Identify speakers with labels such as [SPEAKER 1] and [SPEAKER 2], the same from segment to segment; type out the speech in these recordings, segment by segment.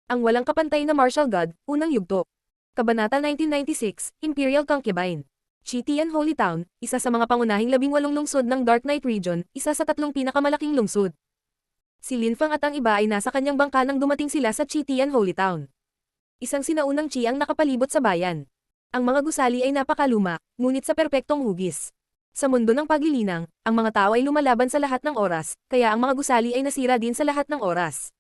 [SPEAKER 1] Ang walang kapantay na martial god, unang yugto. Kabanata 1996, Imperial Concubine. Chitian Holy Town, isa sa mga pangunahing 18 lungsod ng Dark Knight Region, isa sa 3 pinakamalaking lungsod. Si Lin Fang at ang iba ay nasa kanyang bangka nang dumating sila sa Chitian Holy Town. Isang sinaunang chi ang nakapalibot sa bayan. Ang mga gusali ay napakaluma, ngunit sa perpektong hugis. Sa mundo ng paglilinang, ang mga tao ay lumalaban sa lahat ng oras, kaya ang mga gusali ay nasira din sa lahat ng oras.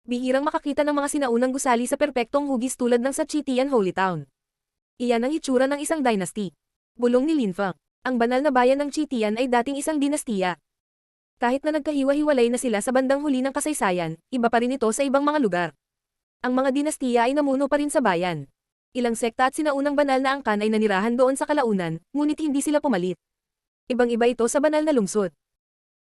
[SPEAKER 1] Bihirang makakita ng mga sinaunang gusali sa perpektong hugis tulad ng sa Chitian Holy Town. Iyan ang itsura ng isang dynasty. Bulong ni Lin Fang. Ang banal na bayan ng Chitian ay dating isang dinastiya. Kahit na nagkahiwa-hiwalay na sila sa bandang huli ng kasaysayan, iba pa rin ito sa ibang mga lugar. Ang mga dinastiya ay namuno pa rin sa bayan. Ilang sekta at sinaunang banal na angkan ay nanirahan doon sa kalaunan, ngunit hindi sila pumalit. Ibang-iba ito sa banal na lungsod.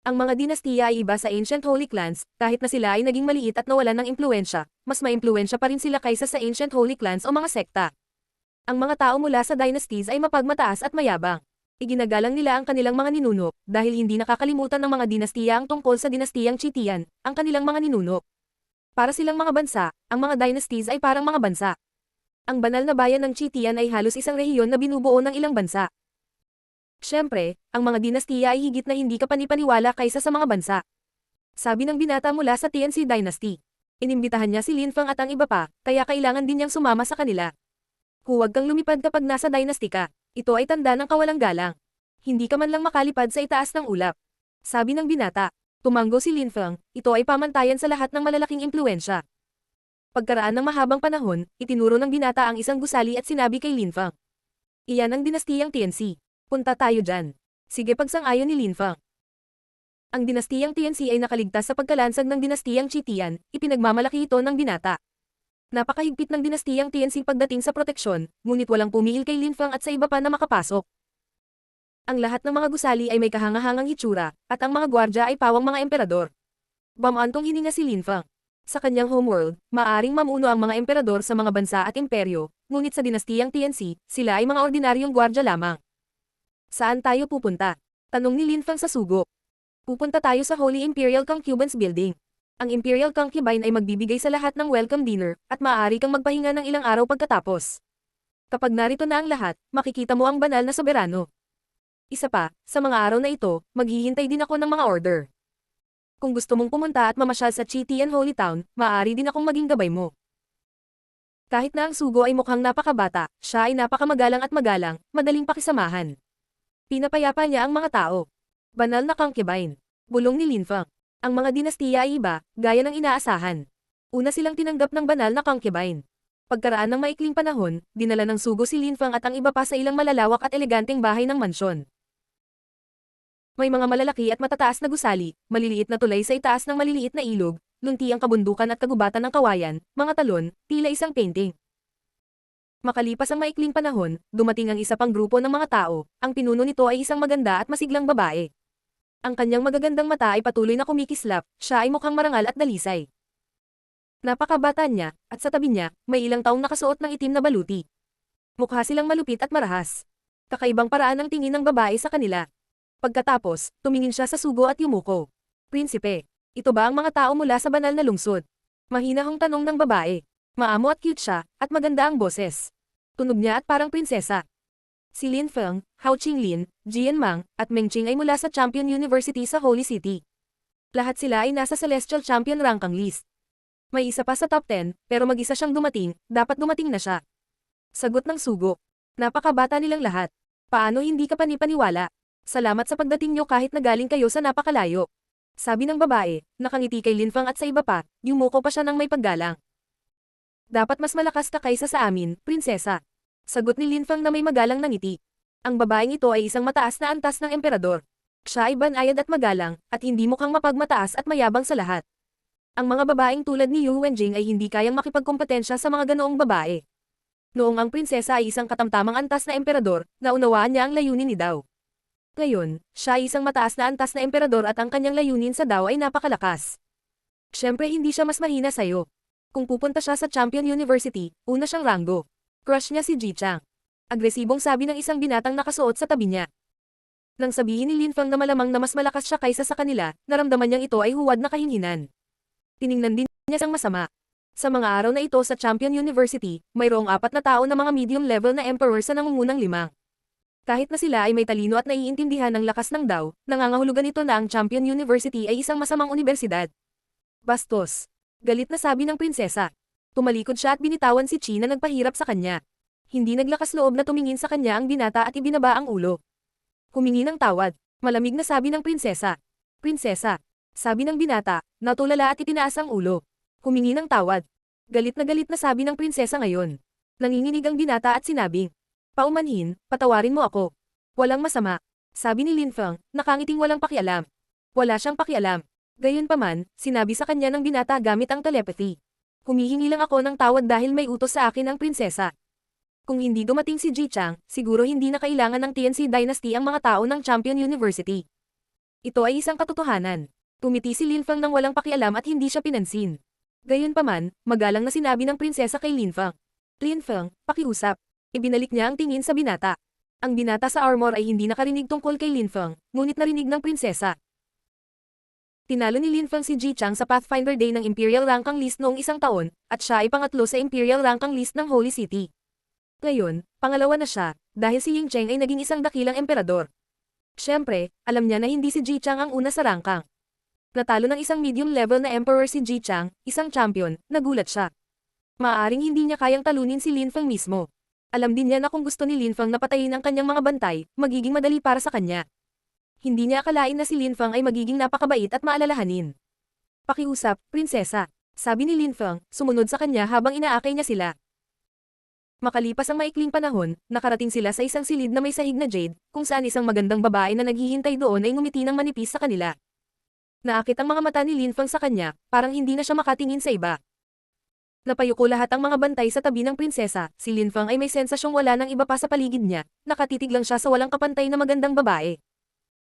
[SPEAKER 1] Ang mga dinastiya ay iba sa ancient holy clans, kahit na sila ay naging maliit at nawalan ng impluensya, mas maimpluensya pa rin sila kaysa sa ancient holy clans o mga sekta. Ang mga tao mula sa dynasties ay mapagmataas at mayabang. Iginagalang nila ang kanilang mga ninuno, dahil hindi nakakalimutan ng mga dinastiya ang tungkol sa dinastiyang Chitian, ang kanilang mga ninuno. Para silang mga bansa, ang mga dynasties ay parang mga bansa. Ang banal na bayan ng Chitian ay halos isang rehiyon na binubuo ng ilang bansa. Siyempre, ang mga dinastiya ay higit na hindi kapanipaniwala kaysa sa mga bansa. Sabi ng binata mula sa TNC Dynasty. Inimbitahan niya si Lin Fang at ang iba pa, kaya kailangan din niyang sumama sa kanila. Huwag kang lumipad kapag nasa dynasty ka. Ito ay tanda ng kawalang galang. Hindi ka man lang makalipad sa itaas ng ulap. Sabi ng binata. Tumanggo si Lin Fang, ito ay pamantayan sa lahat ng malalaking impluensya. Pagkaraan ng mahabang panahon, itinuro ng binata ang isang gusali at sinabi kay Lin Fang. Iyan ang dinastiyang TNC. Punta tayo dyan. Sige, pagsang-ayon ni Lin Fang. Ang dinastiyang TNC ay nakaligtas sa pagkalansag ng dinastiyang Chitian, ipinagmamalaki ito ng binata. Napakahigpit ng dinastiyang TNC pagdating sa proteksyon, ngunit walang pumihil kay Lin Fang at sa iba pa na makapasok. Ang lahat ng mga gusali ay may kahangahangang hitsura, at ang mga gwardya ay pawang mga emperador. Bamantong hininga si Lin Fang. Sa kanyang homeworld, maaring mamuno ang mga emperador sa mga bansa at imperyo, ngunit sa dinastiyang TNC, sila ay mga ordinaryong gwardya lamang. Saan tayo pupunta? Tanong ni Lin Fang sa sugo. Pupunta tayo sa Holy Imperial Concubines Building. Ang Imperial Concubine ay magbibigay sa lahat ng welcome dinner, at maaari kang magpahinga ng ilang araw pagkatapos. Kapag narito na ang lahat, makikita mo ang banal na soberano. Isa pa, sa mga araw na ito, maghihintay din ako ng mga order. Kung gusto mong pumunta at mamasyal sa Chitian Holy Town, maaari din akong maging gabay mo. Kahit na ang sugo ay mukhang napakabata, siya ay napakamagalang at magalang, madaling pakisamahan. Pinapayapa niya ang mga tao. Banal na concubine. Bulong ni Lin Fang. Ang mga dinastiya ay iba, gaya ng inaasahan. Una silang tinanggap ng banal na concubine. Pagkaraan ng maikling panahon, dinala ng sugo si Lin Fang at ang iba pa sa ilang malalawak at eleganteng bahay ng mansyon. May mga malalaki at matataas na gusali, maliliit na tulay sa itaas ng maliliit na ilog, lunti ang kabundukan at kagubatan ng kawayan, mga talon, tila isang painting. Makalipas ang maikling panahon, dumating ang isa pang grupo ng mga tao, ang pinuno nito ay isang maganda at masiglang babae. Ang kanyang magagandang mata ay patuloy na kumikislap, siya ay mukhang marangal at dalisay. Napakabata niya, at sa tabi niya, may ilang taong nakasuot ng itim na baluti. Mukha silang malupit at marahas. Kakaibang paraan ng tingin ng babae sa kanila. Pagkatapos, tumingin siya sa sugo at yumuko. Prinsipe, ito ba ang mga tao mula sa banal na lungsod? Mahinahong tanong ng babae. Maamo at cute siya, at maganda ang boses. Tunog niya at parang prinsesa. Si Lin Fang, Hao Qinglin, Jian Mang, at Meng Qing ay mula sa Champion University sa Holy City. Lahat sila ay nasa Celestial Champion ranking list. May isa pa sa top 10, pero mag-isa siyang dumating, dapat dumating na siya. Sagot ng sugo. Napakabata nilang lahat. Paano hindi ka panipaniwala? Salamat sa pagdating niyo kahit nagaling kayo sa napakalayo. Sabi ng babae, nakangiti kay Lin Fang at sa iba pa, yumuko pa siya ng may paggalang. Dapat mas malakas ka kaysa sa amin, prinsesa. Sagot ni Lin Fang na may magalang na ngiti. Ang babaeng ito ay isang mataas na antas ng emperador. Siya ay banayad at magalang, at hindi mukhang mapagmataas at mayabang sa lahat. Ang mga babaeng tulad ni Yu Wenjing ay hindi kayang makipagkompetensya sa mga ganoong babae. Noong ang prinsesa ay isang katamtamang antas na emperador, naunawaan niya ang layunin ni Dao. Ngayon, siya ay isang mataas na antas na emperador at ang kanyang layunin sa Dao ay napakalakas. Siyempre hindi siya mas mahina sa'yo. Kung pupunta siya sa Champion University, una siyang ranggo. Crush niya si Ji Chang. Agresibong sabi ng isang binatang nakasuot sa tabi niya. Nang sabihin ni Lin Fang na malamang na mas malakas siya kaysa sa kanila, naramdaman niyang ito ay huwad na kahinhinan. Tiningnan din niya siyang masama. Sa mga araw na ito sa Champion University, mayroong 4 na tao na mga medium level na emperor sa nangungunang 5. Kahit na sila ay may talino at naiintindihan ng lakas ng Dao, nangangahulugan ito na ang Champion University ay isang masamang unibersidad. Bastos. Galit na sabi ng prinsesa. Tumalikod siya at binitawan si Chi na nagpahirap sa kanya. Hindi naglakas loob na tumingin sa kanya ang binata at ibinaba ang ulo. Humingi ng tawad. Malamig na sabi ng prinsesa. Prinsesa. Sabi ng binata, natulala at itinaas ang ulo. Humingi ng tawad. Galit na sabi ng prinsesa ngayon. Nanginginig ang binata at sinabing, paumanhin, patawarin mo ako. Walang masama. Sabi ni Lin Feng, nakangiting walang pakialam. Wala siyang pakialam. Gayunpaman, sinabi sa kanya ng binata gamit ang telepathy. Humihingi lang ako ng tawad dahil may utos sa akin ang prinsesa. Kung hindi dumating si Ji Chang, siguro hindi na kailangan ng TNC Dynasty ang mga tao ng Champion University. Ito ay isang katotohanan. Tumiti si Lin Feng nang walang pakialam at hindi siya pinansin. Gayunpaman, magalang na sinabi ng prinsesa kay Lin Feng. Lin Feng, pakiusap. Ibinalik niya ang tingin sa binata. Ang binata sa armor ay hindi nakarinig tungkol kay Lin Feng, ngunit narinig ng prinsesa. Tinalo ni Lin Feng si Ji Chang sa Pathfinder Day ng Imperial Rankang List noong 1 taon, at siya ay pangatlo sa Imperial Rankang List ng Holy City. Ngayon, pangalawa na siya, dahil si Ying Cheng ay naging isang dakilang emperador. Siyempre, alam niya na hindi si Ji Chang ang una sa rangkang. Natalo ng isang medium level na emperor si Ji Chang, isang champion, nagulat siya. Maaaring hindi niya kayang talunin si Lin Feng mismo. Alam din niya na kung gusto ni Lin Feng na patayin ang kanyang mga bantay, magiging madali para sa kanya. Hindi niya akalain na si Lin Feng ay magiging napakabait at maalalahanin. Pakiusap, prinsesa. Sabi ni Lin Feng, sumunod sa kanya habang inaakay niya sila. Makalipas ang maikling panahon, nakarating sila sa isang silid na may sahig na jade, kung saan isang magandang babae na naghihintay doon ay ngumiti ng manipis sa kanila. Naakit ang mga mata ni Lin Feng sa kanya, parang hindi na siya makatingin sa iba. Napayuko lahat ang mga bantay sa tabi ng prinsesa, si Lin Feng ay may sensasyong wala nang iba pa sa paligid niya, nakatitig lang siya sa walang kapantay na magandang babae.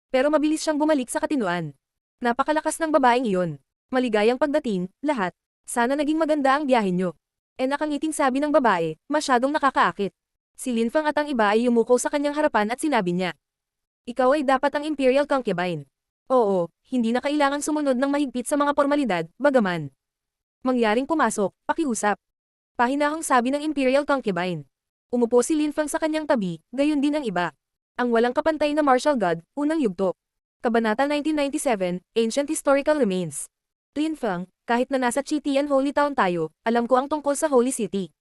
[SPEAKER 1] Pero mabilis siyang bumalik sa katinuan. Napakalakas ng babaeng iyon. Maligayang pagdating, lahat. Sana naging maganda ang biyahe niyo. Nakangiting sabi ng babae, masyadong nakakaakit. Si Lin Feng at ang iba ay yumuko sa kanyang harapan at sinabi niya. Ikaw ay dapat ang Imperial Concubine. Oo, hindi na kailangan sumunod ng mahigpit sa mga formalidad, bagaman. Mangyaring pumasok, pakiusap. Pahinahong sabi ng Imperial Concubine. Umupo si Lin Feng sa kanyang tabi, gayon din ang iba. Ang walang kapantay na martial god, unang yugto. Kabanata 1997, Ancient Historical Remains. Lin Feng, kahit na nasa Chitian Holy Town tayo, alam ko ang tungkol sa Holy City.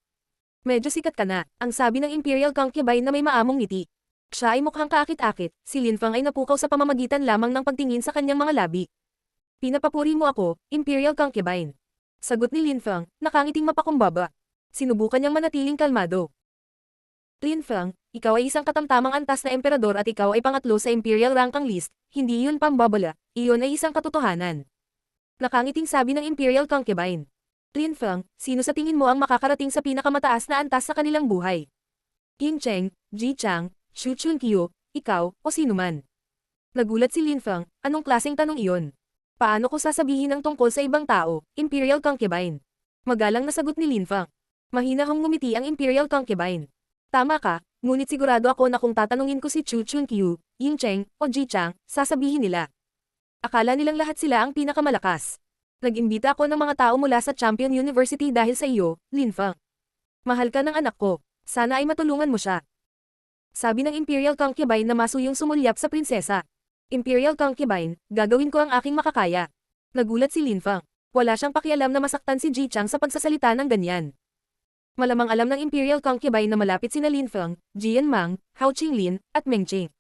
[SPEAKER 1] Medyo sikat ka na, ang sabi ng Imperial Concubine na may maamong ngiti. Siya ay mukhang kaakit-akit, si Lin Feng ay napukaw sa pamamagitan lamang ng pagtingin sa kanyang mga labi. Pinapapuri mo ako, Imperial Concubine. Sagot ni Lin Feng, nakangiting mapakumbaba. Sinubukan niyang manatiling kalmado. Lin Feng, ikaw ay isang katamtamang antas na emperador at ikaw ay pangatlo sa Imperial Rankang List, hindi iyon pambabala, iyon ay isang katotohanan. Nakangiting sabi ng Imperial Concubine. Lin Feng, sino sa tingin mo ang makakarating sa pinakamataas na antas sa kanilang buhay? Ying Cheng, Ji Chang, Xu Chunkyu, ikaw, o sino man? Nagulat si Lin Feng, anong klaseng tanong iyon? Paano ko sasabihin ang tungkol sa ibang tao, Imperial Concubine? Magalang na sagot ni Lin Feng. Mahinahong ngumiti ang Imperial Concubine. Tama ka, ngunit sigurado ako na kung tatanungin ko si Xu Chunkyu, Ying Cheng, o Ji Chang, sasabihin nila. Akala nilang lahat sila ang pinakamalakas. Nag-imbita ako ng mga tao mula sa Champion University dahil sa iyo, Lin Feng. Mahal ka ng anak ko, sana ay matulungan mo siya. Sabi ng Imperial Concubine na masuyong sumulyap sa prinsesa. Imperial Concubine, gagawin ko ang aking makakaya. Nagulat si Lin Feng. Wala siyang pakialam na masaktan si Ji Chang sa pagsasalita ng ganyan. Malamang alam ng Imperial Concubine na malapit sina Lin Feng, Jian Mang, Hao Qinglin, at Meng Qing.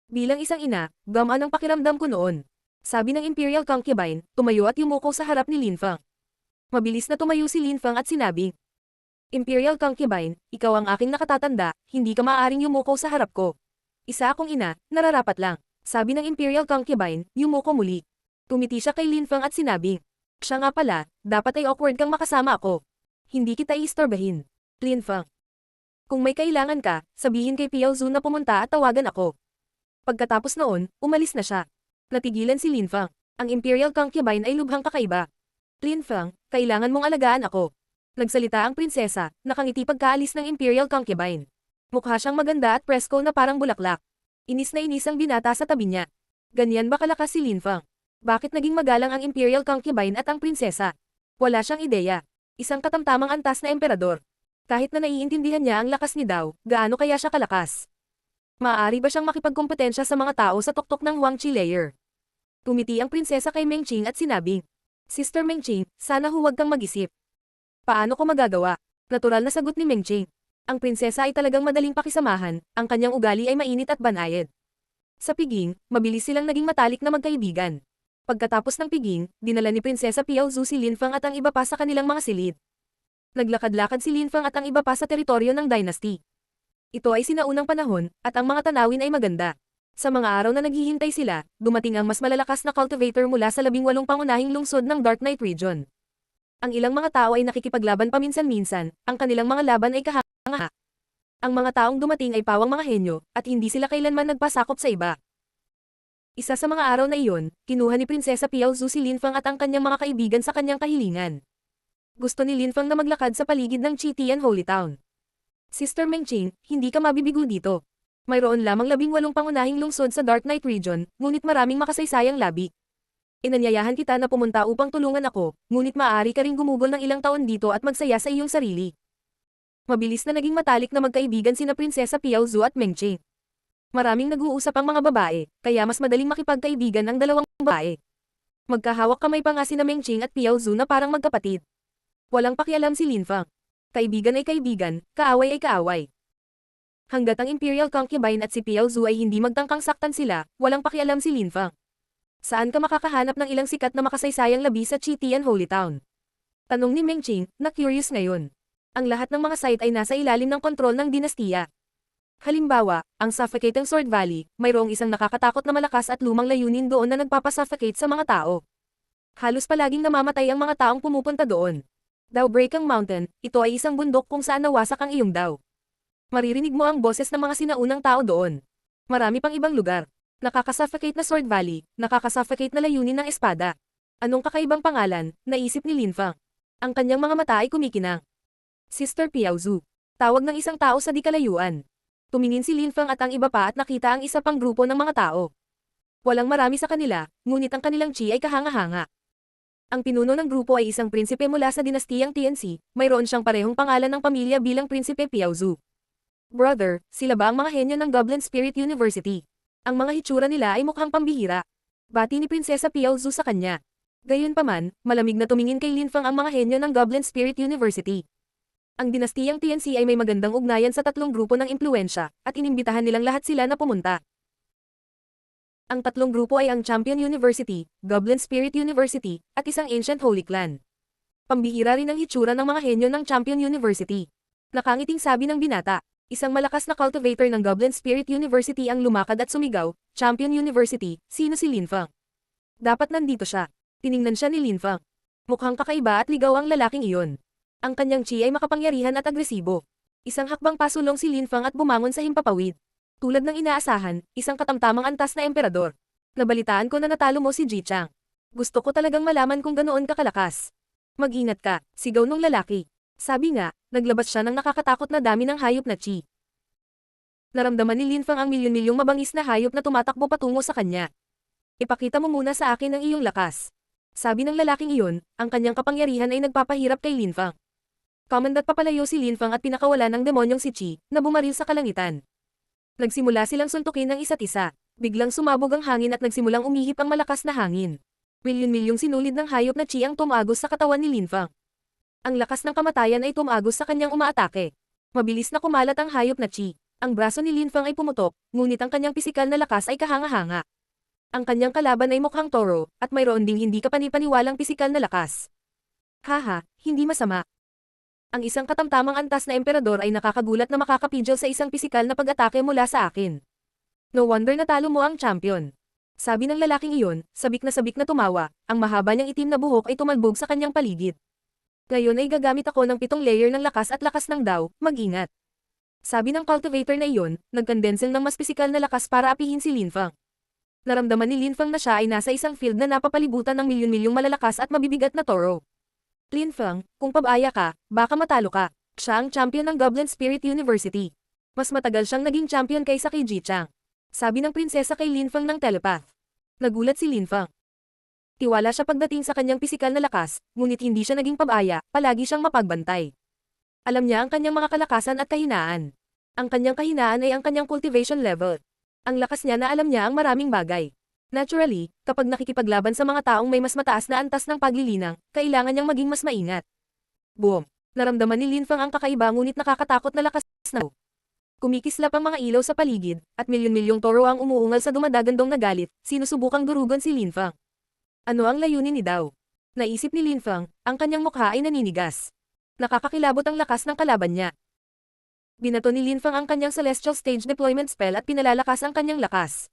[SPEAKER 1] Bilang isang ina, gamaan ang pakiramdam ko noon. Sabi ng Imperial Concubine, tumayo at yumuko sa harap ni Lin Feng. Mabilis na tumayo si Lin Feng at sinabi, Imperial Concubine, ikaw ang aking nakatatanda, hindi ka maaaring yumuko sa harap ko. Isa akong ina, nararapat lang. Sabi ng Imperial Concubine, yumuko muli. Tumiti siya kay Lin Feng at sinabi, siya nga pala, dapat ay awkward kang makasama ako. Hindi kita iistorbahin. Lin Feng. Kung may kailangan ka, sabihin kay Piao Zhu na pumunta at tawagan ako. Pagkatapos noon, umalis na siya. Natigilan si Lin Feng. Ang Imperial Concubine ay lubhang kakaiba. Lin Feng, kailangan mong alagaan ako. Nagsalita ang prinsesa, nakangiti pagkaalis ng Imperial Concubine. Mukha siyang maganda at presko na parang bulaklak. Inis na inis ang binata sa tabi niya. Ganyan ba kalakas si Lin Feng? Bakit naging magalang ang Imperial Concubine at ang prinsesa? Wala siyang ideya. Isang katamtamang antas na emperador. Kahit na naiintindihan niya ang lakas ni Dao, gaano kaya siya kalakas? Maaari ba siyang makipagkompetensya sa mga tao sa tuktok ng Huang Chi layer? Tumiti ang prinsesa kay Mengqing at sinabing, Sister Mengqing, sana huwag kang mag-isip. Paano ko magagawa? Natural na sagot ni Mengqing. Ang prinsesa ay talagang madaling pakisamahan, ang kanyang ugali ay mainit at banayad. Sa piging, mabilis silang naging matalik na magkaibigan. Pagkatapos ng piging, dinala ni Prinsesa Piaozu si Linfang at ang iba pa sa kanilang mga silid. Naglakad-lakad si Linfang at ang iba pa sa teritoryo ng dynasty. Ito ay sinaunang panahon, at ang mga tanawin ay maganda. Sa mga araw na naghihintay sila, dumating ang mas malalakas na cultivator mula sa 18 pangunahing lungsod ng Dark Knight region. Ang ilang mga tao ay nakikipaglaban paminsan-minsan, ang kanilang mga laban ay kahanga. Ang mga taong dumating ay pawang mga henyo, at hindi sila kailanman nagpasakop sa iba. Isa sa mga araw na iyon, kinuha ni Prinsesa Piaozu si Linfang at ang kanyang mga kaibigan sa kanyang kahilingan. Gusto ni Linfang na maglakad sa paligid ng Chitian Holy Town. Sister Mengqing, hindi ka mabibigo dito. Mayroon lamang 18 pangunahing lungsod sa Dark Knight region, ngunit maraming makasaysayang labi. Inanyayahan kita na pumunta upang tulungan ako, ngunit maaari ka ring gumugol ng ilang taon dito at magsaya sa iyong sarili. Mabilis na naging matalik na magkaibigan sina Prinsesa Piaozu at Mengqing. Maraming nag-uusap ang mga babae, kaya mas madaling makipagkaibigan ang dalawang babae. Magkahawak kamay pa nga sina Mengqing at Piaozu na parang magkapatid. Walang pakialam si Linfang. Kaibigan ay kaibigan, kaaway ay kaaway. Hanggat ang Imperial Concubine at si Piaozu ay hindi magtangkang saktan sila, walang pakialam si Linfang. Saan ka makakahanap ng ilang sikat na makasaysayang labi sa Chitian Holy Town? Tanong ni Mengqing, na curious ngayon. Ang lahat ng mga site ay nasa ilalim ng kontrol ng dinastiya. Halimbawa, ang suffocating Sword Valley, mayroong isang nakakatakot na malakas at lumang layunin doon na nagpapasuffocate sa mga tao. Halos palaging namamatay ang mga taong pumupunta doon. Daobreakang Mountain, ito ay isang bundok kung saan nawasak ang iyong daw. Maririnig mo ang boses ng mga sinaunang tao doon. Marami pang ibang lugar. Nakakasuffocate na Sword Valley, nakakasuffocate na layunin ng espada. Anong kakaibang pangalan, naisip ni Linfang. Ang kanyang mga mata ay kumikinang. Sister Piaozu. Tawag ng isang tao sa di kalayuan. Tumingin si Linfang at ang iba pa at nakita ang isa pang grupo ng mga tao. Walang marami sa kanila, ngunit ang kanilang chi ay kahanga-hanga. Ang pinuno ng grupo ay isang prinsipe mula sa dinastiyang TNC, mayroon siyang parehong pangalan ng pamilya bilang Prinsipe Piaozu. Brother, sila ba ang mga henyo ng Goblin Spirit University? Ang mga hitsura nila ay mukhang pambihira. Bati ni Prinsesa Piaozu sa kanya. Gayunpaman, malamig na tumingin kay Linfang ang mga henyo ng Goblin Spirit University. Ang dinastiyang TNC ay may magandang ugnayan sa tatlong grupo ng impluensya, at inimbitahan nilang lahat sila na pumunta. Ang tatlong grupo ay ang Champion University, Goblin Spirit University, at isang Ancient Holy Clan. Pambihira rin ang hitsura ng mga henyo ng Champion University. Nakangiting sabi ng binata. Isang malakas na cultivator ng Goblin Spirit University ang lumakad at sumigaw, Champion University, sino si Linfang? Dapat nandito siya. Tiningnan siya ni Linfang. Mukhang kakaiba at ligaw ang lalaking iyon. Ang kanyang chi ay makapangyarihan at agresibo. Isang hakbang pasulong si Linfang at bumangon sa himpapawid. Tulad ng inaasahan, isang katamtamang antas na emperador. Nabalitaan ko na natalo mo si Ji Chang. Gusto ko talagang malaman kung ganoon ka kalakas. Mag-ingat ka, sigaw nung lalaki. Sabi nga, naglabas siya ng nakakatakot na dami ng hayop na chi. Naramdaman ni Linfang ang milyon-milyong mabangis na hayop na tumatakbo patungo sa kanya. Ipakita mo muna sa akin ang iyong lakas. Sabi ng lalaking iyon, ang kanyang kapangyarihan ay nagpapahirap kay Linfang. Kamandat papalayo si Linfang at pinakawala ng demonyong si Chi, na bumaril sa kalangitan. Nagsimula silang suntukin ng isa't isa. Biglang sumabog ang hangin at nagsimulang umihip ang malakas na hangin. Milyon-milyong sinulid ng hayop na Chi ang tumagos sa katawan ni Linfang. Ang lakas ng kamatayan ay tumagos sa kanyang umaatake. Mabilis na kumalat ang hayop na Chi. Ang braso ni Linfang ay pumutok, ngunit ang kanyang pisikal na lakas ay kahanga-hanga. Ang kanyang kalaban ay mukhang toro, at mayroon ding hindi kapanipaniwalang pisikal na lakas. Haha, hindi masama. Ang isang katamtamang antas na emperador ay nakakagulat na makakapidyo sa isang pisikal na pag-atake mula sa akin. No wonder natalo mo ang champion. Sabi ng lalaking iyon, sabik na tumawa, ang mahaba niyang itim na buhok ay tumalbog sa kanyang paligid. Ngayon ay gagamit ako ng 7 layer ng lakas at lakas ng Dao, mag-ingat. Sabi ng cultivator na iyon, nagkondensel ng mas pisikal na lakas para apihin si Linfang. Naramdaman ni Linfang na siya ay nasa isang field na napapalibutan ng milyon-milyong malalakas at mabibigat na toro. Linfang, kung pabaya ka, baka matalo ka. Siya ang champion ng Goblin Spirit University. Mas matagal siyang naging champion kaysa kay Ji Chang. Sabi ng prinsesa kay Linfang ng telepath. Nagulat si Linfang. Tiwala siya pagdating sa kanyang pisikal na lakas, ngunit hindi siya naging pabaya, palagi siyang mapagbantay. Alam niya ang kanyang mga kalakasan at kahinaan. Ang kanyang kahinaan ay ang kanyang cultivation level. Ang lakas niya na alam niya ang maraming bagay. Naturally, kapag nakikipaglaban sa mga taong may mas mataas na antas ng paglilinang, kailangan niyang maging mas maingat. Boom! Naramdaman ni Linfang ang kakaiba ngunit nakakatakot na lakas na. Kumikislap ang mga ilaw sa paligid, at milyon-milyong toro ang umuungal sa dumadagandong na galit, sinusubukang durugon si Linfang. Ano ang layunin ni Dao? Naisip ni Linfang, ang kanyang mukha ay naninigas. Nakakakilabot ang lakas ng kalaban niya. Binato ni Linfang ang kanyang Celestial Stage Deployment Spell at pinalalakas ang kanyang lakas.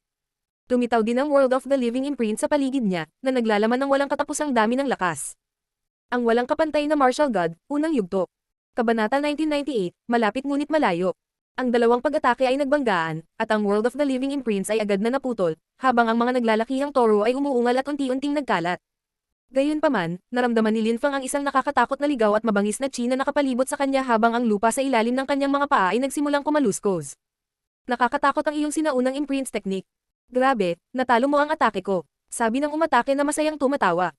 [SPEAKER 1] Tumitaw din ang World of the Living imprint sa paligid niya, na naglalaman ng walang katapusang dami ng lakas. Ang walang kapantay na Martial God, unang yugto. Kabanata 1998, malapit ngunit malayo. Ang dalawang pag-atake ay nagbanggaan, at ang World of the Living imprints ay agad na naputol, habang ang mga naglalakihang toro ay umuungal at unti-unting nagkalat. Gayunpaman, naramdaman ni Linfang ang isang nakakatakot na ligaw at mabangis na chi na nakapalibot sa kanya habang ang lupa sa ilalim ng kanyang mga paa ay nagsimulang kumaluskos. Nakakatakot ang iyong sinaunang imprints technique. Grabe, natalo mo ang atake ko, sabi ng umatake na masayang tumatawa.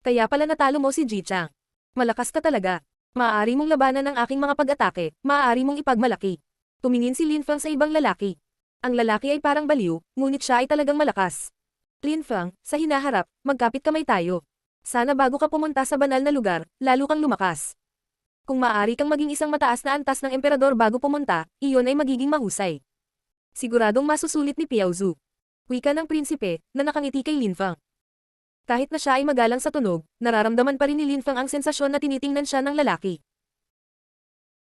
[SPEAKER 1] Kaya pala natalo mo si Ji Chang. Malakas ka talaga. Maaari mong labanan ang aking mga pag-atake, maaari mong ipagmalaki. Tumingin si Linfang sa ibang lalaki. Ang lalaki ay parang baliw, ngunit siya ay talagang malakas. Linfang, sa hinaharap, magkapit kamay tayo. Sana bago ka pumunta sa banal na lugar, lalo kang lumakas. Kung maaari kang maging isang mataas na antas ng emperador bago pumunta, iyon ay magiging mahusay. Siguradong masusulit ni Piao Zhu. Wika ng prinsipe, na nakangiti kay Linfang. Kahit na siya ay magalang sa tunog, nararamdaman pa rin ni Linfang ang sensasyon na tinitingnan siya ng lalaki.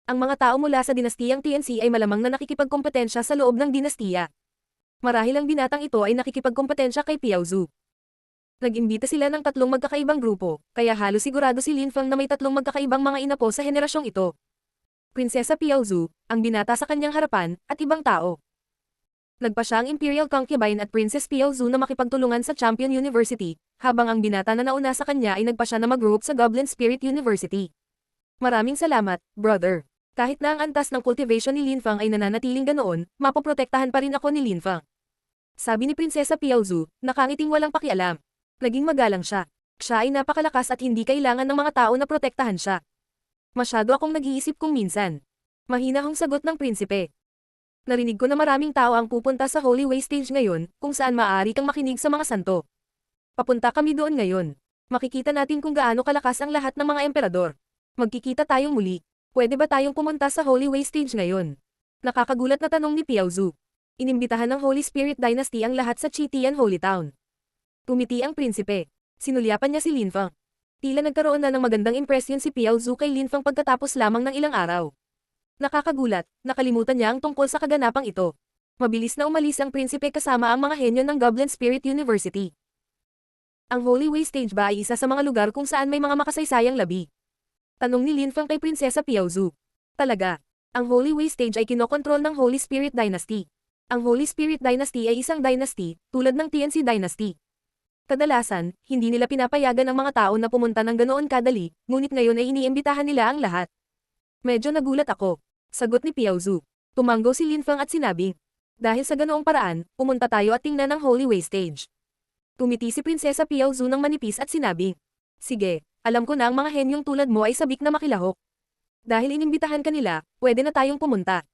[SPEAKER 1] Ang mga tao mula sa dinastiyang TNC ay malamang na nakikipagkompetensya sa loob ng dinastiya. Marahil ang binatang ito ay nakikipagkompetensya kay Piao Zhu. Nag-imbita sila ng tatlong magkakaibang grupo, kaya halos sigurado si Linfang na may tatlong magkakaibang mga inapo sa henerasyong ito. Prinsesa Piao Zhu, ang binata sa kanyang harapan, at ibang tao. Nagpa siya ang Imperial Concubine at Princess Piao Zhu na makipagtulungan sa Champion University, habang ang binata na nauna sa kanya ay nagpa siya na mag-group sa Goblin Spirit University. Maraming salamat, brother. Kahit na ang antas ng cultivation ni Linfang ay nananatiling ganoon, mapoprotektahan pa rin ako ni Linfang. Sabi ni Prinsesa Piao Zhu, nakangiting walang pakialam. Naging magalang siya. Siya ay napakalakas at hindi kailangan ng mga tao na protektahan siya. Masyado akong nag-iisip kung minsan. Mahinahong sagot ng prinsipe. Narinig ko na maraming tao ang pupunta sa Holy Way stage ngayon, kung saan maaari kang makinig sa mga santo. Papunta kami doon ngayon. Makikita natin kung gaano kalakas ang lahat ng mga emperador. Magkikita tayong muli. Pwede ba tayong pumunta sa Holy Way stage ngayon? Nakakagulat na tanong ni Piao Zhu. Inimbitahan ng Holy Spirit Dynasty ang lahat sa Chitian Holy Town. Tumiti ang prinsipe. Sinulyapan niya si Linfang. Tila nagkaroon na ng magandang impresyon si Piao Zhu kay Linfang pagkatapos lamang ng ilang araw. Nakakagulat, nakalimutan niya ang tungkol sa kaganapang ito. Mabilis na umalis ang prinsipe kasama ang mga henyo ng Goblin Spirit University. Ang Holy Way stage ba ay isa sa mga lugar kung saan may mga makasaysayang labi? Tanong ni Linfang kay Prinsesa Piao Zhu. Talaga, ang Holy Way stage ay kinokontrol ng Holy Spirit Dynasty. Ang Holy Spirit Dynasty ay isang dynasty, tulad ng TNC Dynasty. Kadalasan, hindi nila pinapayagan ang mga tao na pumunta ng ganoon kadali, ngunit ngayon ay iniimbitahan nila ang lahat. Medyo nagulat ako. Sagot ni Piao Zhu. Tumanggo si Linfang at sinabing, dahil sa ganoong paraan, pumunta tayo at tingnan ang Holy Way stage. Tumiti si Prinsesa Piao Zhu ng manipis at sinabing, sige, alam ko na ang mga henyong tulad mo ay sabik na makilahok. Dahil inimbitahan ka nila, pwede na tayong pumunta.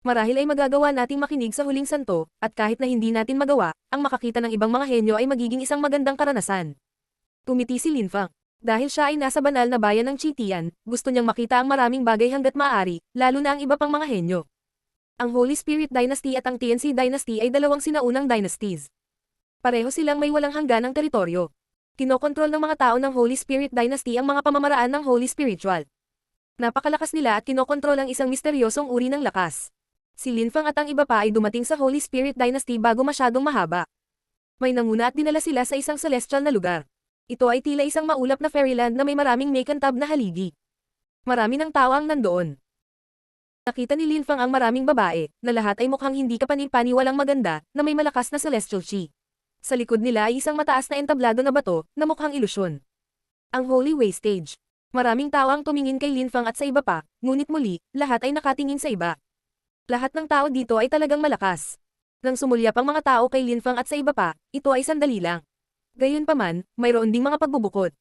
[SPEAKER 1] Marahil ay magagawa nating makinig sa huling santo, at kahit na hindi natin magawa, ang makakita ng ibang mga henyo ay magiging isang magandang karanasan. Tumiti si Linfang. Dahil siya ay nasa banal na bayan ng Chitian, gusto niyang makita ang maraming bagay hanggat maaari, lalo na ang iba pang mga henyo. Ang Holy Spirit Dynasty at ang TNC Dynasty ay dalawang sinaunang dynasties. Pareho silang may walang hangganang teritoryo. Kinokontrol ng mga tao ng Holy Spirit Dynasty ang mga pamamaraan ng Holy Spiritual. Napakalakas nila at kinokontrol ang isang misteryosong uri ng lakas. Si Linfang at ang iba pa ay dumating sa Holy Spirit Dynasty bago masyadong mahaba. May nanguna at dinala sila sa isang celestial na lugar. Ito ay tila isang maulap na fairyland na may maraming makantab na haligi. Marami ng tao ang nandoon. Nakita ni Linfang ang maraming babae, na lahat ay mukhang hindi kapani-paniwalang maganda, na may malakas na celestial chi. Sa likod nila ay isang mataas na entablado na bato, na mukhang ilusyon. Ang Holy Way stage. Maraming tao ang tumingin kay Linfang at sa iba pa, ngunit muli, lahat ay nakatingin sa iba. Lahat ng tao dito ay talagang malakas. Nang sumulyap ang mga tao kay Linfang at sa iba pa, ito ay sandali lang. Gayunpaman, mayroon ding mga pagbubukod.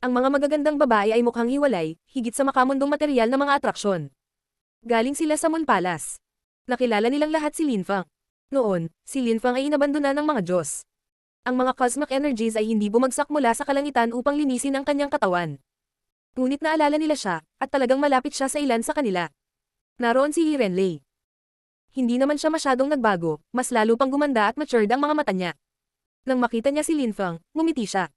[SPEAKER 1] Ang mga magagandang babae ay mukhang hiwalay, higit sa makamundong materyal na mga atraksyon. Galing sila sa Moon Palace. Nakilala nilang lahat si Lin Fang. Noon, si Lin Fang ay inabandona ng mga Diyos. Ang mga cosmic energies ay hindi bumagsak mula sa kalangitan upang linisin ang kanyang katawan. Ngunit naalala nila siya, at talagang malapit siya sa ilan sa kanila. Naroon si Yi Renlei. Hindi naman siya masyadong nagbago, mas lalo pang gumanda at matured ang mga mata niya. Nang makita niya si Lin Fang, ngumiti siya.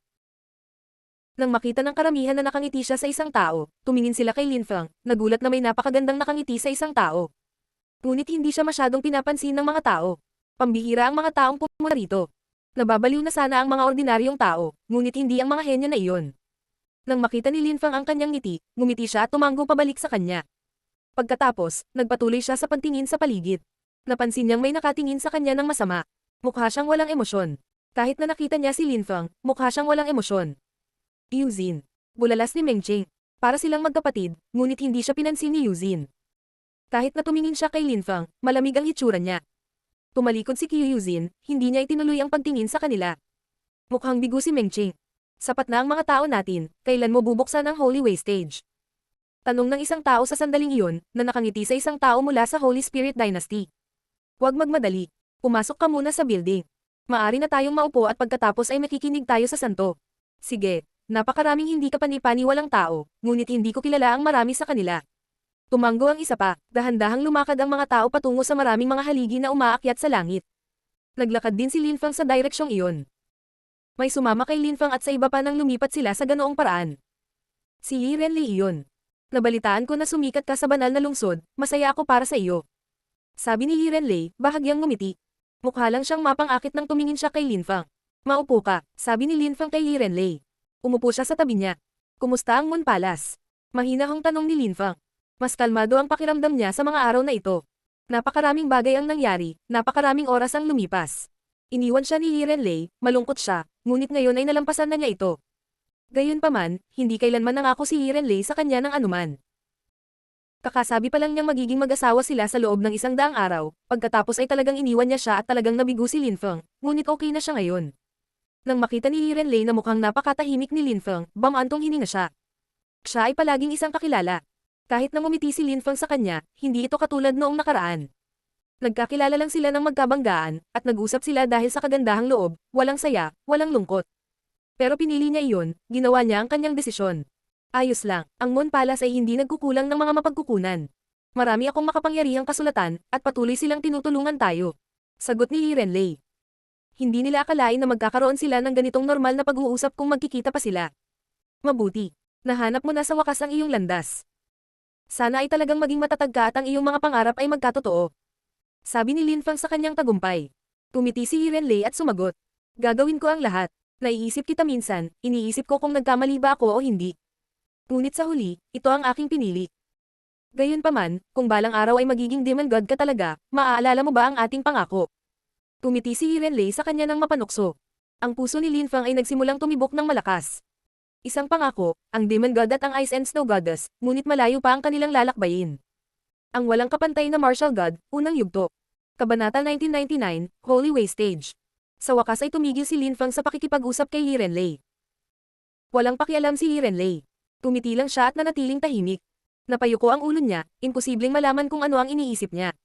[SPEAKER 1] Nang makita ng karamihan na nakangiti siya sa isang tao, tumingin sila kay Lin Fang, nagulat na may napakagandang nakangiti sa isang tao. Ngunit hindi siya masyadong pinapansin ng mga tao. Pambihira ang mga taong pumunta rito. Nababaliw na sana ang mga ordinaryong tao, ngunit hindi ang mga henyo na iyon. Nang makita ni Lin Fang ang kanyang ngiti, ngumiti siya at tumango pabalik sa kanya. Pagkatapos, nagpatuloy siya sa pantingin sa paligid. Napansin niyang may nakatingin sa kanya ng masama. Mukha siyang walang emosyon. Kahit na nakita niya si Lin Fang, mukha siyang walang emosyon. Yuzin. Bulalas ni Meng Ching. Para silang magkapatid, ngunit hindi siya pinansin ni Yuzin. Kahit na tumingin siya kay Lin Fang, malamig ang hitsura niya. Tumalikod si Qiu Yuzin, hindi niya itinuloy ang pagtingin sa kanila. Mukhang bigo si Meng Ching. Sapat na ang mga tao natin, kailan mo bubuksan ang Holy Way Stage? Tanong ng isang tao sa sandaling iyon, na nakangiti sa isang tao mula sa Holy Spirit Dynasty. Huwag magmadali. Pumasok ka muna sa building. Maari na tayong maupo at pagkatapos ay makikinig tayo sa santo. Sige, napakaraming hindi kapani-paniwalang tao, ngunit hindi ko kilala ang marami sa kanila. Tumanggo ang isa pa, dahan-dahang lumakad ang mga tao patungo sa maraming mga haligi na umaakyat sa langit. Naglakad din si Lin Fang sa direksyong iyon. May sumama kay Lin Fang at sa iba pa nang lumipat sila sa ganoong paraan. Si Yi Renlei iyon. Nabalitaan ko na sumikat ka sa banal na lungsod, masaya ako para sa iyo. Sabi ni Yi Renlei, bahagyang ngumiti. Mukha lang siyang mapang-akit nang tumingin siya kay Lin Fang. Maupo ka, sabi ni Lin Fang kay Yi Renlei. Umupo siya sa tabi niya. Kumusta ang Moon Palace? Mahinahong tanong ni Lin Fang. Mas kalmado ang pakiramdam niya sa mga araw na ito. Napakaraming bagay ang nangyari, napakaraming oras ang lumipas. Iniwan siya ni Yi Renlei, malungkot siya, ngunit ngayon ay nalampasan na niya ito. Gayunpaman, hindi kailanman nangako si Yi Renlei sa kanya ng anuman. Kakasabi pa lang niyang magiging mag-asawa sila sa loob ng 100 araw, pagkatapos ay talagang iniwan niya siya at talagang nabigo si Lin Fang, ngunit okay na siya ngayon. Nang makita ni Yi Renlei na mukhang napakatahimik ni Lin Fang, bamantong hininga siya. Siya ay palaging isang kakilala. Kahit na ngumiti si Lin Fang sa kanya, hindi ito katulad noong nakaraan. Nagkakilala lang sila ng magkabanggaan, at nag-usap sila dahil sa kagandahang loob, walang saya, walang lungkot. Pero pinili niya iyon, ginawa niya ang kanyang desisyon. Ayos lang, ang Moon Palace ay hindi nagkukulang ng mga mapagkukunan. Marami akong makapangyarihang kasulatan, at patuloy silang tinutulungan tayo. Sagot ni Yi Renlei. Hindi nila akalain na magkakaroon sila ng ganitong normal na pag-uusap kung magkikita pa sila. Mabuti. Nahanap mo na sa wakas ang iyong landas. Sana ay talagang maging matatag ka at ang iyong mga pangarap ay magkatotoo. Sabi ni Lin Fang sa kanyang tagumpay. Tumiti si Yi Renlei at sumagot. Gagawin ko ang lahat. Naiisip kita minsan, iniisip ko kung nagkamali ba ako o hindi. Ngunit sa huli, ito ang aking pinili. Gayunpaman, kung balang araw ay magiging demon god ka talaga, maaalala mo ba ang ating pangako? Tumiti si Yi Renlei sa kanya ng mapanukso. Ang puso ni Lin Fang ay nagsimulang tumibok ng malakas. Isang pangako, ang demon god at ang ice and snow goddess, ngunit malayo pa ang kanilang lalakbayin. Ang walang kapantay na martial god, unang yugto. Kabanata 1999, Holy Way Stage. Sa wakas ay tumigil si Lin Fang sa pakikipag-usap kay Yi Renlei. Walang pakialam si Yi Renlei. Tumiti lang siya at nanatiling tahimik. Napayuko ang ulo niya, imposibleng malaman kung ano ang iniisip niya.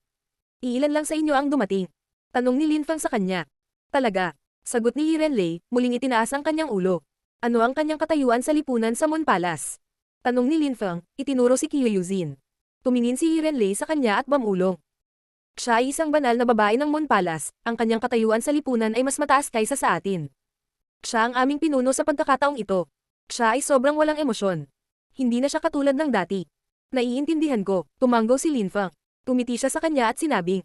[SPEAKER 1] Iilan lang sa inyo ang dumating? Tanong ni Lin Fang sa kanya. Talaga. Sagot ni Yi Renlei, muling itinaas ang kanyang ulo. Ano ang kanyang katayuan sa lipunan sa Moon Palace? Tanong ni Lin Fang, itinuro si Qiu Yuzin. Tumingin si Yi Renlei sa kanya at bamulong. Siya ay isang banal na babae ng Moon Palace, ang kanyang katayuan sa lipunan ay mas mataas kaysa sa atin. Siya ang aming pinuno sa pagkakataong ito. Siya ay sobrang walang emosyon. Hindi na siya katulad ng dati. Naiintindihan ko, tumanggo si Lin Fang. Tumiti siya sa kanya at sinabing,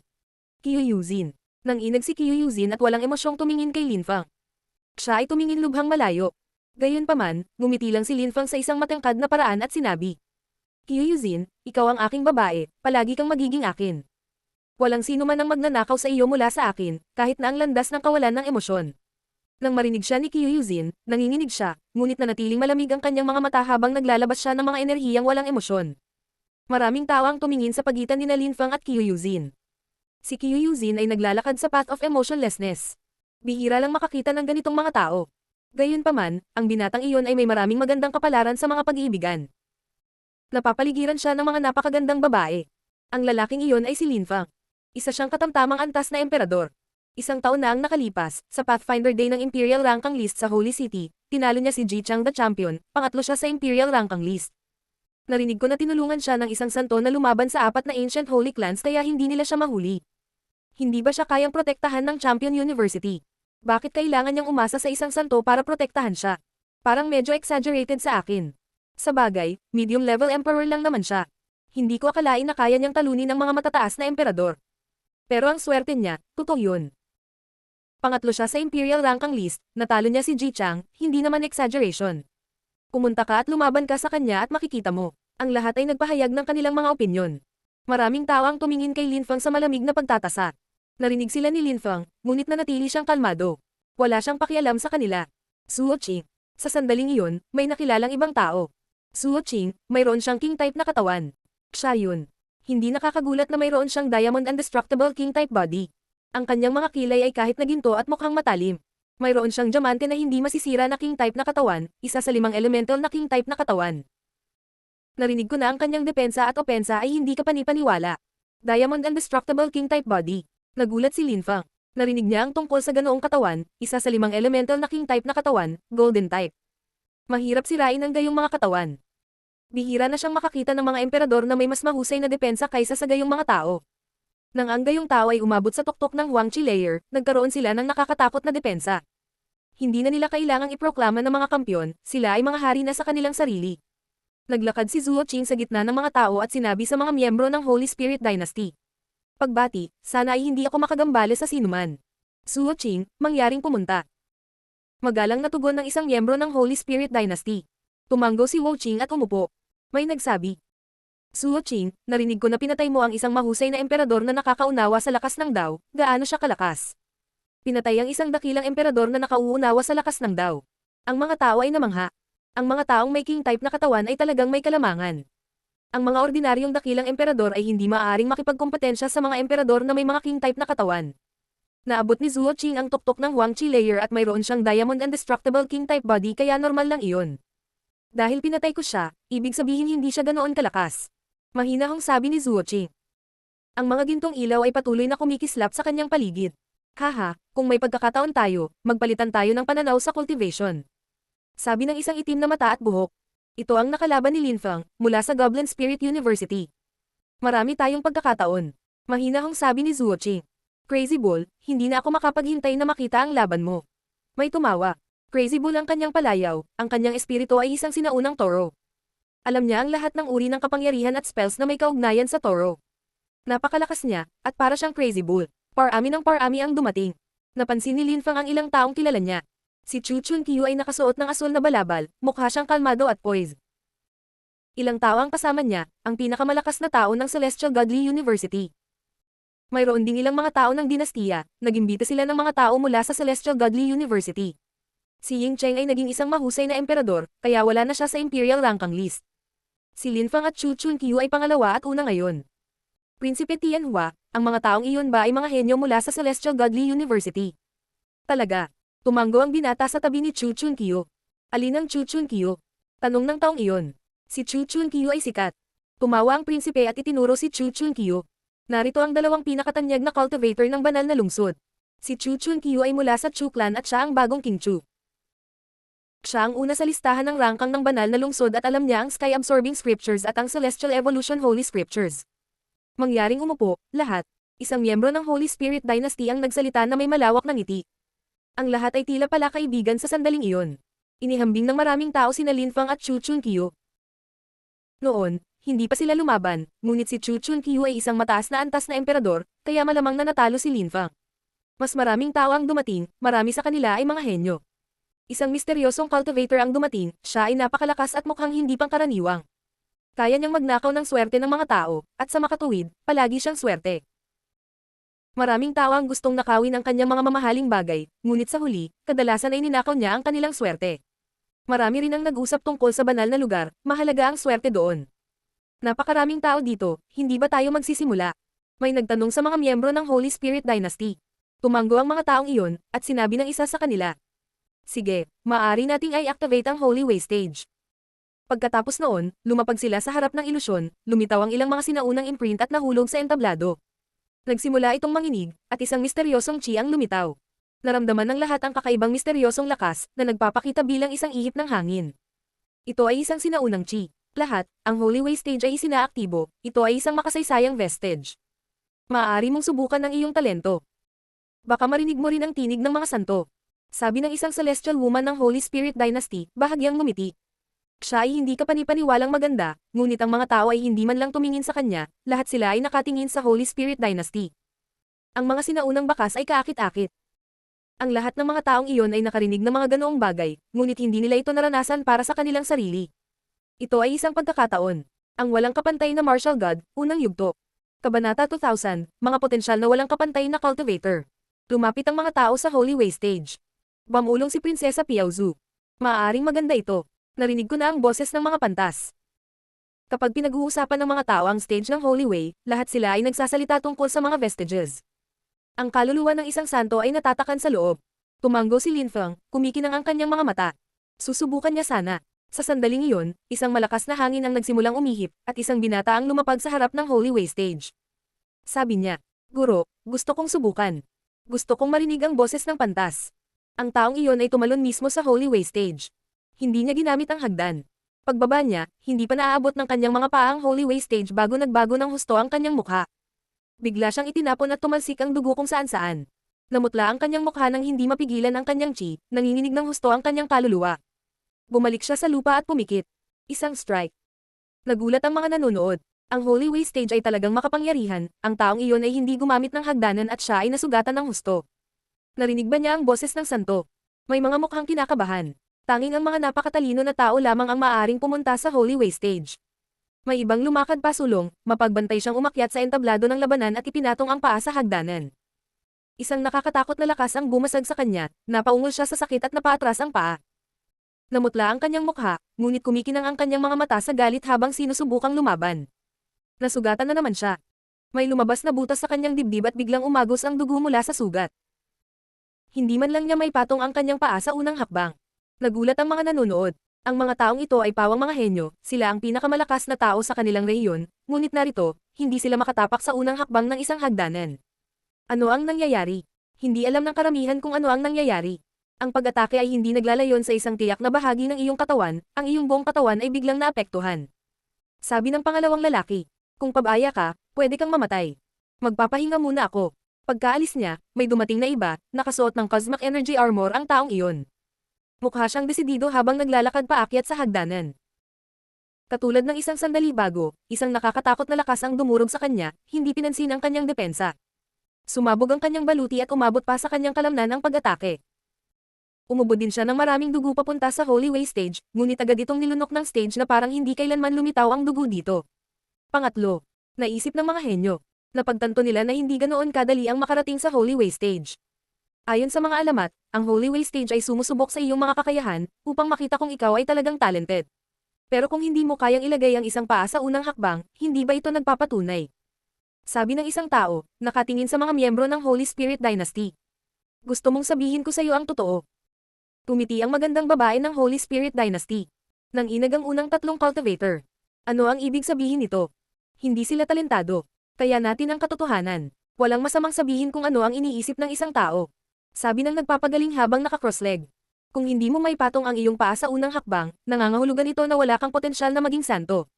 [SPEAKER 1] Qiu Yuzin. Nang inag si Qiu Yuzin at walang emosyong tumingin kay Lin Fang. Siya ay tumingin lubhang malayo. Gayunpaman, ngumiti lang si Lin Fang sa isang matangkad na paraan at sinabi, Qiu Yuzin, ikaw ang aking babae, palagi kang magiging akin. Walang sino man ang magnanakaw sa iyo mula sa akin, kahit na ang landas ng kawalan ng emosyon. Nang marinig siya ni Qiu Yuzin, nanginginig siya, ngunit nanatiling malamig ang kanyang mga mata habang naglalabas siya ng mga enerhiyang walang emosyon. Maraming tao ang tumingin sa pagitan ni Lin Fang at Qiu Yuzin. Si Qiu Yuzin ay naglalakad sa path of emotionlessness. Bihira lang makakita ng ganitong mga tao. Gayunpaman, ang binatang iyon ay may maraming magandang kapalaran sa mga pag-iibigan. Napapaligiran siya ng mga napakagandang babae. Ang lalaking iyon ay si Lin Fang. Isa siyang katamtamang antas na emperador. Isang taon na ang nakalipas, sa Pathfinder Day ng Imperial Ranking List sa Holy City, tinalo niya si Ji Chang the Champion, pangatlo siya sa Imperial Ranking List. Narinig ko na tinulungan siya ng isang santo na lumaban sa 4 na Ancient Holy Clans kaya hindi nila siya mahuli. Hindi ba siya kayang protektahan ng Champion University? Bakit kailangan niyang umasa sa isang santo para protektahan siya? Parang medyo exaggerated sa akin. Sa bagay, medium level emperor lang naman siya. Hindi ko akalain na kaya niyang talunin ng mga matataas na emperador. Pero ang swerte niya, totoo yun. Pangatlo siya sa Imperial Ranking List, natalo niya si Ji Chang, hindi naman exaggeration. Pumunta ka at lumaban ka sa kanya at makikita mo. Ang lahat ay nagpahayag ng kanilang mga opinyon. Maraming tao ang tumingin kay Lin Fang sa malamig na pagtatasa. Narinig sila ni Lin Fang, ngunit nanatili siyang kalmado. Wala siyang pakialam sa kanila. Suo Qing. Sa sandaling iyon, may nakilalang ibang tao. Suo Qing, mayroon siyang king-type na katawan. Siya yun. Hindi nakakagulat na mayroon siyang diamond indestructible king-type body. Ang kanyang mga kilay ay kahit na ginto at mukhang matalim. Mayroon siyang diamante na hindi masisira na king-type na katawan, isa sa 5 elemental na king-type na katawan. Narinig ko na ang kanyang depensa at opensa ay hindi kapanipaniwala. Diamond indestructible king-type body. Nagulat si Lin Fang. Narinig niya ang tungkol sa ganoong katawan, isa sa 5 elemental na king-type na katawan, golden type. Mahirap sirain ang gayong mga katawan. Bihira na siyang makakita ng mga emperador na may mas mahusay na depensa kaysa sa gayong mga tao. Nang ang gayong tao ay umabot sa tuktok ng Huangqi layer, nagkaroon sila ng nakakatakot na depensa. Hindi na nila kailangang iproklama ng mga kampyon, sila ay mga hari na sa kanilang sarili. Naglakad si Zuo Qing sa gitna ng mga tao at sinabi sa mga miyembro ng Holy Spirit Dynasty. Pagbati, sana ay hindi ako makagambale sa sinuman. Zuo Qing, mangyaring pumunta. Magalang na tugon ng isang miyembro ng Holy Spirit Dynasty. Tumanggo si Wu Qing at umupo. May nagsabi. Suo Qing, narinig ko na pinatay mo ang isang mahusay na emperador na nakakaunawa sa lakas ng Dao, gaano siya kalakas? Pinatay ang isang dakilang emperador na nakauunawa sa lakas ng Dao. Ang mga tao ay namangha. Ang mga taong may king-type na katawan ay talagang may kalamangan. Ang mga ordinaryong dakilang emperador ay hindi maaaring makipagkompetensya sa mga emperador na may mga king-type na katawan. Naabot ni Zuo Qing ang tuktok ng Huangqi layer at mayroon siyang diamond indestructible king-type body kaya normal lang iyon. Dahil pinatay ko siya, ibig sabihin hindi siya ganoon kalakas. Mahinahong sabi ni Zuo Qing. Ang mga gintong ilaw ay patuloy na kumikislap sa kanyang paligid. Haha, kung may pagkakataon tayo, magpalitan tayo ng pananaw sa cultivation. Sabi ng isang itim na mata at buhok. Ito ang nakalaban ni Lin Fang, mula sa Goblin Spirit University. Marami tayong pagkakataon. Mahinahong sabi ni Zuo Qing. Crazy Bull, hindi na ako makapaghintay na makita ang laban mo. May tumawa. Crazy Bull ang kanyang palayaw, ang kanyang espiritu ay isang sinaunang toro. Alam niya ang lahat ng uri ng kapangyarihan at spells na may kaugnayan sa toro. Napakalakas niya, at para siyang Crazy Bull. Parami ng parami ang dumating. Napansin ni Lin Fang ang ilang taong kilala niya. Si Chu Chunqiu ay nakasuot ng asul na balabal, mukha siyang kalmado at poised. Ilang tao ang kasama niya, ang pinakamalakas na tao ng Celestial Godly University. Mayroon din ilang mga tao ng dinastiya, nagimbita sila ng mga tao mula sa Celestial Godly University. Si Ying Cheng ay naging isang mahusay na emperador, kaya wala na siya sa Imperial Ranking List. Si Lin Fang at Chu Chunqiu ay pangalawa at una ngayon. Prinsipe Tianhua, ang mga taong iyon ba ay mga henyo mula sa Celestial Godly University? Talaga. Tumanggo ang binata sa tabi ni Chu Chunqiu. Alin ang Chu Chunqiu? Tanong ng taong iyon. Si Chu Chunqiu ay sikat. Tumawa ang prinsipe at itinuro si Chu Chunqiu. Narito ang dalawang pinakatanyag na cultivator ng banal na lungsod. Si Chu Chunqiu ay mula sa Chu clan at siya ang bagong King Chu. Siya ang una sa listahan ng rangkang ng banal na lungsod at alam niya ang Sky-Absorbing Scriptures at ang Celestial Evolution Holy Scriptures. Mangyaring umupo, lahat. Isang miyembro ng Holy Spirit Dynasty ang nagsalita na may malawak na ngiti. Ang lahat ay tila pala kaibigan sa sandaling iyon. Inihambing ng maraming tao sina Lin Fang at Chu Chunqiu. Noon, hindi pa sila lumaban, ngunit si Chu Chunqiu ay isang mataas na antas na emperador, kaya malamang na natalo si Lin Fang. Mas maraming tao ang dumating, marami sa kanila ay mga henyo. Isang misteryosong cultivator ang dumating, siya ay napakalakas at mukhang hindi pangkaraniwang. Kaya niyang magnakaw ng swerte ng mga tao, at sa makatuwid, palagi siyang swerte. Maraming tao ang gustong nakawin ang kanyang mga mamahaling bagay, ngunit sa huli, kadalasan ay ninakaw niya ang kanilang swerte. Marami rin ang nag-usap tungkol sa banal na lugar, mahalaga ang swerte doon. Napakaraming tao dito, hindi ba tayo magsisimula? May nagtanong sa mga miyembro ng Holy Spirit Dynasty. Tumanggo ang mga taong iyon, at sinabi ng isa sa kanila. Sige, maaari nating i-activate ang Holy Way Stage. Pagkatapos noon, lumapag sila sa harap ng ilusyon, lumitaw ang ilang mga sinaunang imprint at nahulog sa entablado. Nagsimula itong manginig, at isang misteryosong chi ang lumitaw. Naramdaman ng lahat ang kakaibang misteryosong lakas, na nagpapakita bilang isang ihip ng hangin. Ito ay isang sinaunang chi. Lahat, ang Holy Way Stage ay isinaaktibo, ito ay isang makasaysayang vestige. Maaari mong subukan ang iyong talento. Baka marinig mo rin ang tinig ng mga santo. Sabi ng isang celestial woman ng Holy Spirit Dynasty, bahagyang ngumiti. Siya ay hindi kapani-paniwalang maganda, ngunit ang mga tao ay hindi man lang tumingin sa kanya, lahat sila ay nakatingin sa Holy Spirit Dynasty. Ang mga sinaunang bakas ay kaakit-akit. Ang lahat ng mga taong iyon ay nakarinig ng mga ganoong bagay, ngunit hindi nila ito naranasan para sa kanilang sarili. Ito ay isang pagkakataon. Ang walang kapantay na martial god, unang yugto. Kabanata 2000, mga potensyal na walang kapantay na cultivator. Lumapit ang mga tao sa Holy Way Stage. Bumulong si Prinsesa Piaozu. Maaaring maganda ito. Narinig ko na ang boses ng mga pantas. Kapag pinag-uusapan ng mga tao ang stage ng Holy Way, lahat sila ay nagsasalita tungkol sa mga vestiges. Ang kaluluwa ng isang santo ay natatakan sa loob. Tumanggo si Lin Feng, kumikinang ang kanyang mga mata. Susubukan niya sana. Sa sandaling iyon, isang malakas na hangin ang nagsimulang umihip, at isang binata ang lumapag sa harap ng Holy Way Stage. Sabi niya, "Guro, gusto kong subukan. Gusto kong marinig ang boses ng pantas." Ang taong iyon ay tumalon mismo sa Holy Way Stage. Hindi niya ginamit ang hagdan. Pagbaba niya, hindi pa naaabot ng kanyang mga paa ang Holy Way Stage bago nagbago ng husto ang kanyang mukha. Bigla siyang itinapon at tumalsik ang dugo kung saan-saan. Namutla ang kanyang mukha nang hindi mapigilan ang kanyang chi, nanginginig ng husto ang kanyang kaluluwa. Bumalik siya sa lupa at pumikit. Isang strike. Nagulat ang mga nanonood. Ang Holy Way Stage ay talagang makapangyarihan, ang taong iyon ay hindi gumamit ng hagdanan at siya ay nasugatan ng husto. Narinig ba niya ang boses ng santo? May mga mukhang kinakabahan. Tanging ang mga napakatalino na tao lamang ang maaaring pumunta sa Holy Way Stage. May ibang lumakad pasulong, mapagbantay siyang umakyat sa entablado ng labanan at ipinatong ang paa sa hagdanan. Isang nakakatakot na lakas ang bumasag sa kanya, napaungol siya sa sakit at napaatras ang paa. Namutla ang kanyang mukha, ngunit kumikinang ang kanyang mga mata sa galit habang sinusubukang lumaban. Nasugatan na naman siya. May lumabas na butas sa kanyang dibdib at biglang umagos ang dugo mula sa sugat. Hindi man lang niya may patong ang kanyang paa sa unang hakbang. Nagulat ang mga nanonood. Ang mga taong ito ay pawang mga henyo, sila ang pinakamalakas na tao sa kanilang rehiyon, ngunit narito, hindi sila makatapak sa unang hakbang ng isang hagdanan. Ano ang nangyayari? Hindi alam ng karamihan kung ano ang nangyayari. Ang pag-atake ay hindi naglalayon sa isang tiyak na bahagi ng iyong katawan, ang iyong buong katawan ay biglang naapektuhan. Sabi ng pangalawang lalaki, "Kung pabaya ka, pwede kang mamatay. Magpapahinga muna ako." Pagkaalis niya, may dumating na iba, nakasuot ng Cosmic Energy Armor ang taong iyon. Mukha siyang desidido habang naglalakad paakyat sa hagdanan. Katulad ng isang sandali bago, isang nakakatakot na lakas ang dumurog sa kanya, hindi pinansin ang kanyang depensa. Sumabog ang kanyang baluti at umabot pa sa kanyang kalamnan ang pag-atake. Umubod din siya ng maraming dugo papunta sa Holy Way Stage, ngunit agad itong nilunok ng stage na parang hindi kailanman lumitaw ang dugo dito. Pangatlo, naisip ng mga henyo. Napagtanto nila na hindi ganoon kadali ang makarating sa Holy Way Stage. Ayon sa mga alamat, ang Holy Way Stage ay sumusubok sa iyong mga kakayahan, upang makita kung ikaw ay talagang talented. Pero kung hindi mo kayang ilagay ang isang paa sa unang hakbang, hindi ba ito nagpapatunay? Sabi ng isang tao, nakatingin sa mga miyembro ng Holy Spirit Dynasty. Gusto mong sabihin ko sa iyo ang totoo. Tumiti ang magandang babae ng Holy Spirit Dynasty. Nanginag ang unang tatlong cultivator. Ano ang ibig sabihin nito? Hindi sila talentado. Kaya natin ang katotohanan. Walang masamang sabihin kung ano ang iniisip ng isang tao. Sabi ng nagpapagaling habang naka-crossleg. Kung hindi mo may patong ang iyong paa sa unang hakbang, nangangahulugan ito na wala kang potensyal na maging santo.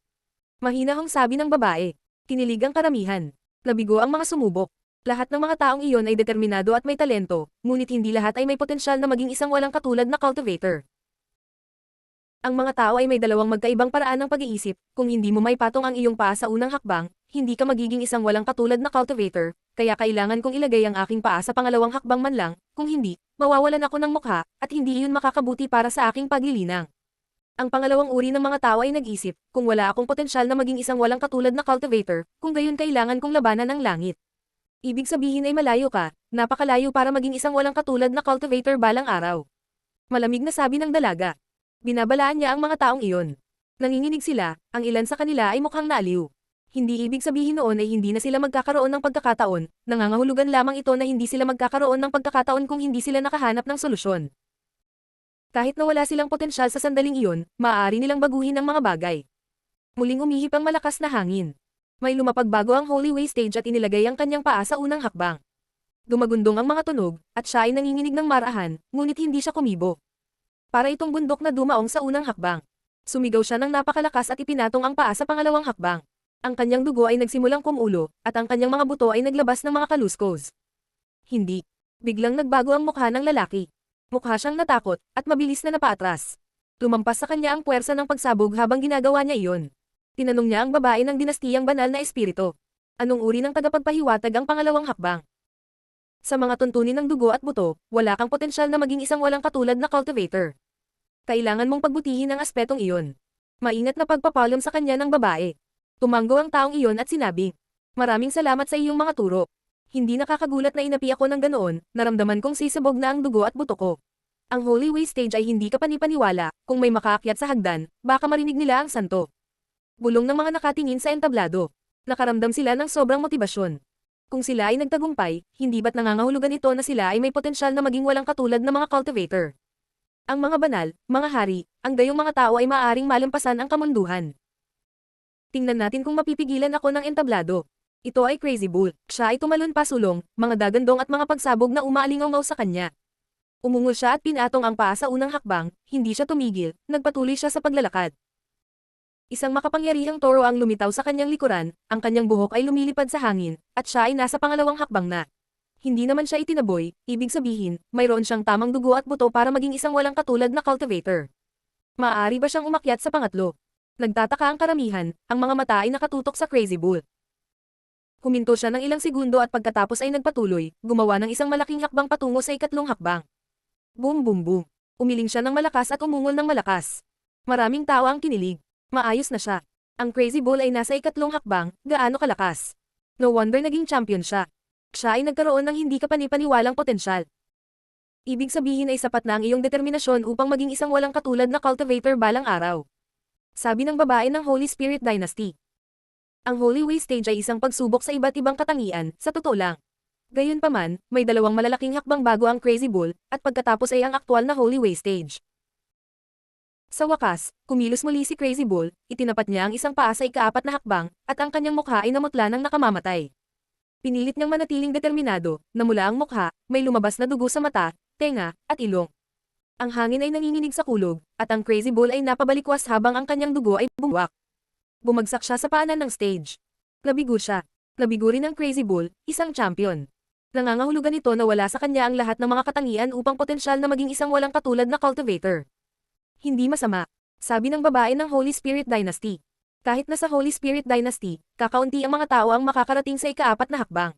[SPEAKER 1] Mahinahong sabi ng babae. Kinilig ang karamihan. Nabigo ang mga sumubok. Lahat ng mga taong iyon ay determinado at may talento, ngunit hindi lahat ay may potensyal na maging isang walang katulad na cultivator. Ang mga tao ay may dalawang magkaibang paraan ng pag-iisip, kung hindi mo may patong ang iyong paa sa unang hakbang, hindi ka magiging isang walang katulad na cultivator, kaya kailangan kong ilagay ang aking paa sa pangalawang hakbang man lang, kung hindi, mawawalan ako ng mukha, at hindi iyon makakabuti para sa aking paglilinang. Ang pangalawang uri ng mga tao ay nag-isip, kung wala akong potensyal na maging isang walang katulad na cultivator, kung gayon kailangan kong labanan ang langit. Ibig sabihin ay malayo ka, napakalayo para maging isang walang katulad na cultivator balang araw. Malamig na sabi ng dalaga. Binabalaan niya ang mga taong iyon. Nanginginig sila, ang ilan sa kanila ay mukhang naaliw. Hindi ibig sabihin noon ay hindi na sila magkakaroon ng pagkakataon, nangangahulugan lamang ito na hindi sila magkakaroon ng pagkakataon kung hindi sila nakahanap ng solusyon. Kahit na wala silang potensyal sa sandaling iyon, maaari nilang baguhin ang mga bagay. Muling umihip ang malakas na hangin. May lumapag bago ang Holy Way stage at inilagay ang kanyang paa sa unang hakbang. Gumagundong ang mga tunog, at siya ay nanginginig ng marahan, ngunit hindi siya kumibo. Para itong bundok na dumaong sa unang hakbang. Sumigaw siya ng napakalakas at ipinatong ang paa sa pangalawang hakbang. Ang kanyang dugo ay nagsimulang kumulo, at ang kanyang mga buto ay naglabas ng mga kaluskos. Hindi. Biglang nagbago ang mukha ng lalaki. Mukha siyang natakot, at mabilis na napaatras. Lumampas sa kanya ang puwersa ng pagsabog habang ginagawa niya iyon. Tinanong niya ang babae ng dinastiyang banal na espiritu. Anong uri ng tagapagpahiwatig ang pangalawang hakbang? Sa mga tuntunin ng dugo at buto, wala kang potensyal na maging isang walang katulad na cultivator. Kailangan mong pagbutihin ang aspetong iyon. Maingat na pagpapalom sa kanya ng babae. Tumanggo ang taong iyon at sinabi, "Maraming salamat sa iyong mga turo. Hindi nakakagulat na inapi ako ng ganoon, naramdaman kong sisibog na ang dugo at buto ko. Ang Holy Way stage ay hindi kapanipaniwala, kung may makaakyat sa hagdan, baka marinig nila ang santo." Bulong ng mga nakatingin sa entablado. Nakaramdam sila ng sobrang motibasyon. Kung sila ay nagtagumpay, hindi ba't nangangahulugan ito na sila ay may potensyal na maging walang katulad na mga cultivator? Ang mga banal, mga hari, ang gayong mga tao ay maaaring malampasan ang kamunduhan. Tingnan natin kung mapipigilan ako ng entablado. Ito ay Crazy Bull. Siya ay tumalon pasulong, mga dagandong at mga pagsabog na umaalingaw sa kanya. Umungol siya at pinatong ang paa sa unang hakbang, hindi siya tumigil, nagpatuloy siya sa paglalakad. Isang makapangyarihang toro ang lumitaw sa kanyang likuran, ang kanyang buhok ay lumilipad sa hangin, at siya ay nasa pangalawang hakbang na. Hindi naman siya itinaboy, ibig sabihin, mayroon siyang tamang dugo at buto para maging isang walang katulad na cultivator. Maaari ba siyang umakyat sa pangatlo? Nagtataka ang karamihan, ang mga mata ay nakatutok sa Crazy Bull. Huminto siya ng ilang segundo at pagkatapos ay nagpatuloy, gumawa ng isang malaking hakbang patungo sa ikatlong hakbang. Boom boom boom. Umiling siya ng malakas at umungol ng malakas. Maraming tao ang kinilig. Maayos na siya. Ang Crazy Bull ay nasa ikatlong hakbang, gaano kalakas. No wonder naging champion siya. Siya ay nagkaroon ng hindi kapanipaniwalang potensyal. Ibig sabihin ay sapat na ang iyong determinasyon upang maging isang walang katulad na cultivator balang araw. Sabi ng babae ng Holy Spirit Dynasty. Ang Holy Way stage ay isang pagsubok sa iba't ibang katangian, sa totoo lang. Gayunpaman, may dalawang malalaking hakbang bago ang Crazy Bull, at pagkatapos ay ang aktwal na Holy Way stage. Sa wakas, kumilos muli si Crazy Bull, itinapat niya ang isang paa sa ikaapat na hakbang, at ang kanyang mukha ay namutla ng nakamamatay. Pinilit niyang manatiling determinado, na mula ang mukha, may lumabas na dugo sa mata, tenga, at ilong. Ang hangin ay nanginginig sa kulog, at ang Crazy Bull ay napabalikwas habang ang kanyang dugo ay bumuwak. Bumagsak siya sa paanan ng stage. Nabigo siya. Nabigo rin ang Crazy Bull, isang champion. Nangangahulugan ito na wala sa kanya ang lahat ng mga katangian upang potensyal na maging isang walang katulad na cultivator. Hindi masama, sabi ng babae ng Holy Spirit Dynasty. Kahit na sa Holy Spirit Dynasty, kakaunti ang mga tao ang makakarating sa ikaapat na hakbang.